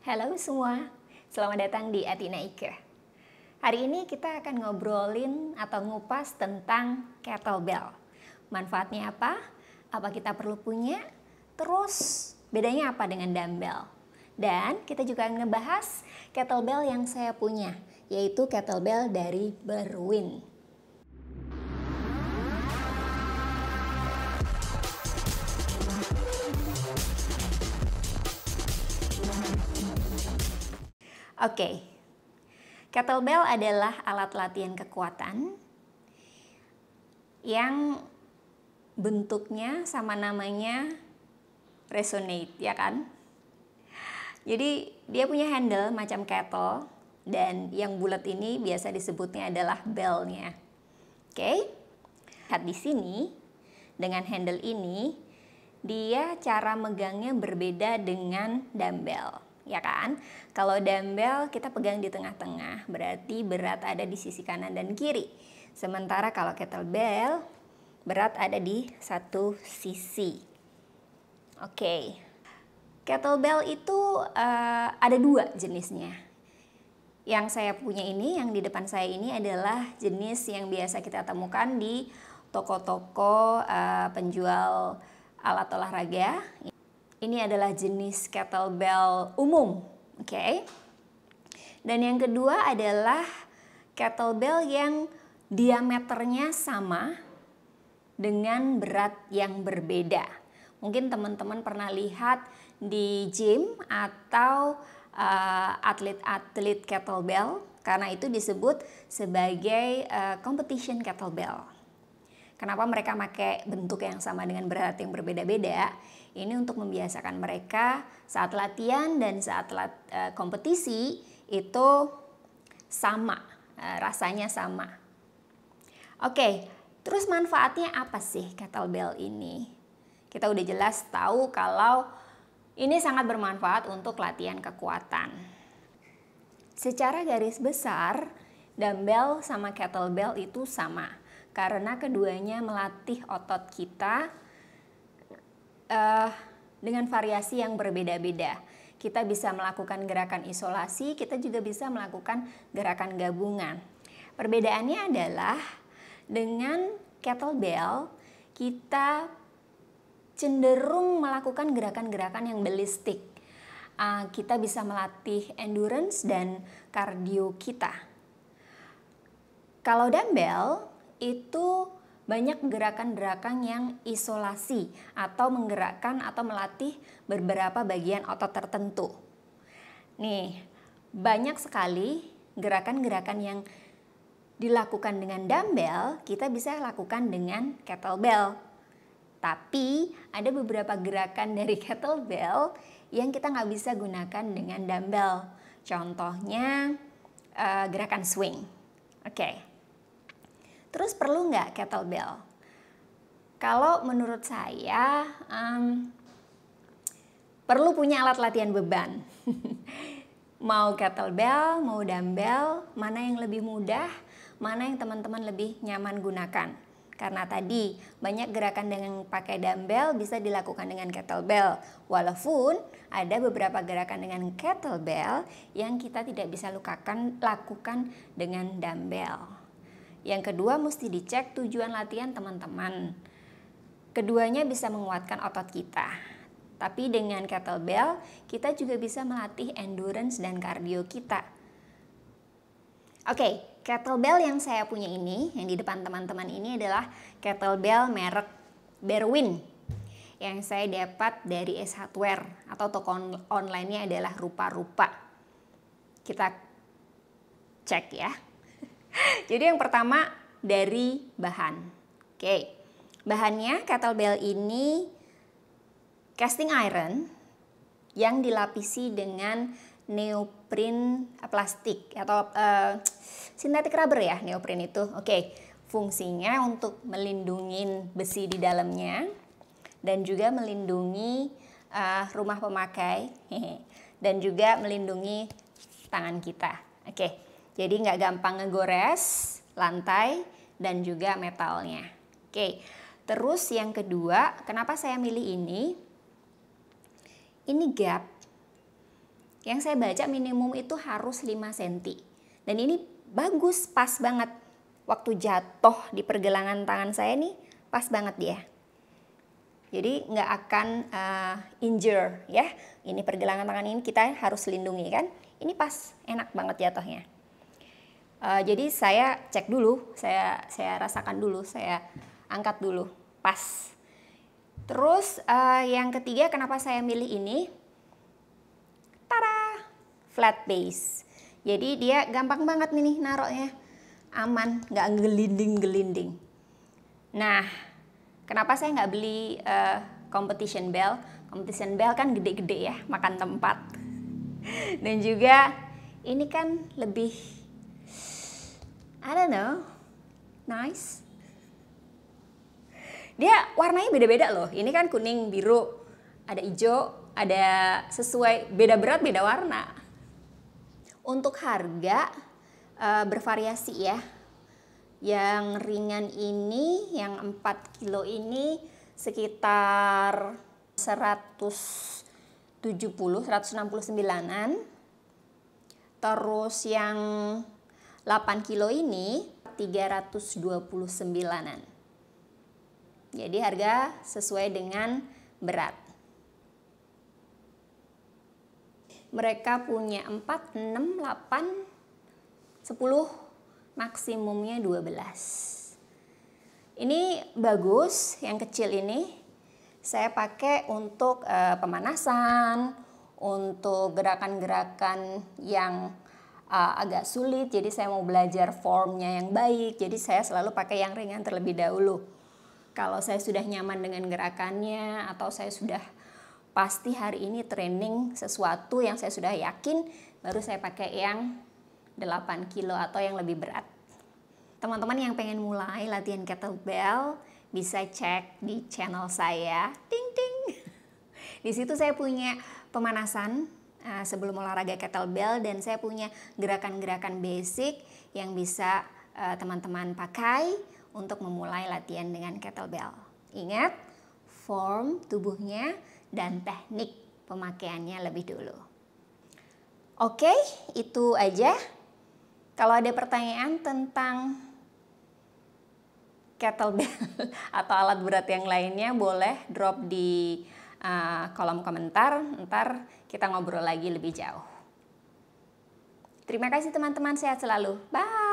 Halo semua, selamat datang di Athena Ike. Hari ini kita akan ngobrolin atau ngupas tentang kettlebell. Manfaatnya apa? Apa kita perlu punya? Terus bedanya apa dengan dumbbell? Dan kita juga akan ngebahas kettlebell yang saya punya, yaitu kettlebell dari Berwin. Oke, kettlebell adalah alat latihan kekuatan yang bentuknya sama namanya resonate, ya kan? Jadi dia punya handle macam kettle dan yang bulat ini biasa disebutnya adalah bell-nya. Oke, lihat di sini dengan handle ini dia cara megangnya berbeda dengan dumbbell. Ya kan? Kalau dumbbell kita pegang di tengah-tengah, berarti berat ada di sisi kanan dan kiri. Sementara kalau kettlebell, berat ada di satu sisi. Oke. Kettlebell itu ada dua jenisnya. Yang saya punya ini, yang di depan saya ini adalah jenis yang biasa kita temukan di toko-toko penjual alat olahraga. Ini adalah jenis kettlebell umum, oke? Dan yang kedua adalah kettlebell yang diameternya sama dengan berat yang berbeda. Mungkin teman-teman pernah lihat di gym atau atlet-atlet kettlebell, karena itu disebut sebagai competition kettlebell. Kenapa mereka pakai bentuk yang sama dengan berat yang berbeda-beda? Ini untuk membiasakan mereka saat latihan dan saat kompetisi itu sama, rasanya sama. Oke, terus manfaatnya apa sih kettlebell ini? Kita udah jelas tahu kalau ini sangat bermanfaat untuk latihan kekuatan. Secara garis besar, dumbbell sama kettlebell itu sama. Karena keduanya melatih otot kita dengan variasi yang berbeda-beda. Kita bisa melakukan gerakan isolasi, kita juga bisa melakukan gerakan gabungan. Perbedaannya adalah dengan kettlebell kita cenderung melakukan gerakan-gerakan yang ballistik. Kita bisa melatih endurance dan kardio kita. Kalau dumbbell itu banyak gerakan-gerakan yang isolasi atau menggerakkan atau melatih beberapa bagian otot tertentu. Nih, banyak sekali gerakan-gerakan yang dilakukan dengan dumbbell, kita bisa lakukan dengan kettlebell. Tapi ada beberapa gerakan dari kettlebell yang kita nggak bisa gunakan dengan dumbbell. Contohnya gerakan swing. Oke. Terus perlu nggak kettlebell? Kalau menurut saya perlu punya alat latihan beban. Mau kettlebell, mau dumbbell, mana yang lebih mudah, mana yang teman-teman lebih nyaman gunakan. Karena tadi banyak gerakan dengan pakai dumbbell bisa dilakukan dengan kettlebell. Walaupun ada beberapa gerakan dengan kettlebell yang kita tidak bisa lakukan dengan dumbbell. Yang kedua mesti dicek tujuan latihan teman-teman. Keduanya bisa menguatkan otot kita. Tapi dengan kettlebell kita juga bisa melatih endurance dan kardio kita. Oke, kettlebell yang saya punya ini, yang di depan teman-teman ini adalah kettlebell merek Berwin. Yang saya dapat dari S Hardware atau toko online-nya adalah Rupa-Rupa. Kita cek ya. Jadi yang pertama dari bahan. Oke. Bahannya kettlebell ini casting iron yang dilapisi dengan neopren plastik atau sintetik rubber ya, neopren itu. Oke. Fungsinya untuk melindungi besi di dalamnya dan juga melindungi rumah pemakai dan juga melindungi tangan kita. Oke. Jadi nggak gampang ngegores lantai dan juga metalnya. Oke, terus yang kedua, kenapa saya milih ini? Ini gap Yang saya baca minimum itu harus 5 cm. Dan ini bagus, pas banget. Waktu jatuh di pergelangan tangan saya nih, pas banget dia. Jadi nggak akan injure ya. Ini pergelangan tangan ini kita harus lindungi kan. Ini pas, enak banget jatuhnya. Jadi saya cek dulu, saya rasakan dulu, saya angkat dulu, pas. Terus yang ketiga kenapa saya milih ini? Tada! Flat base. Jadi dia gampang banget nih naroknya. Aman, nggak gelinding-gelinding. Nah, kenapa saya nggak beli competition bell? Competition bell kan gede-gede ya, makan tempat. Dan juga ini kan lebih, I don't know, nice. Dia warnanya beda-beda loh. Ini kan kuning, biru, ada hijau, ada sesuai, beda berat, beda warna. Untuk harga bervariasi ya. Yang ringan ini, yang 4 kilo ini sekitar 169-an. Terus yang 8 kilo ini 329-an. Jadi harga sesuai dengan berat. Mereka punya 4, 6, 8, 10, maksimumnya 12. Ini bagus, yang kecil ini. Saya pakai untuk pemanasan, untuk gerakan-gerakan yang agak sulit. Jadi saya mau belajar formnya yang baik. Jadi saya selalu pakai yang ringan terlebih dahulu. Kalau saya sudah nyaman dengan gerakannya atau saya sudah pasti hari ini training sesuatu yang saya sudah yakin, baru saya pakai yang 8 kilo atau yang lebih berat. Teman-teman yang pengen mulai latihan kettlebell bisa cek di channel saya. Ting ting. Di situ saya punya pemanasan sebelum olahraga kettlebell dan saya punya gerakan-gerakan basic yang bisa teman-teman pakai untuk memulai latihan dengan kettlebell. Ingat, form tubuhnya dan teknik pemakaiannya lebih dulu. Oke, itu aja. Kalau ada pertanyaan tentang kettlebell atau alat berat yang lainnya, boleh drop di kolom komentar. Ntar kita ngobrol lagi lebih jauh. Terima kasih teman-teman, sehat selalu. Bye!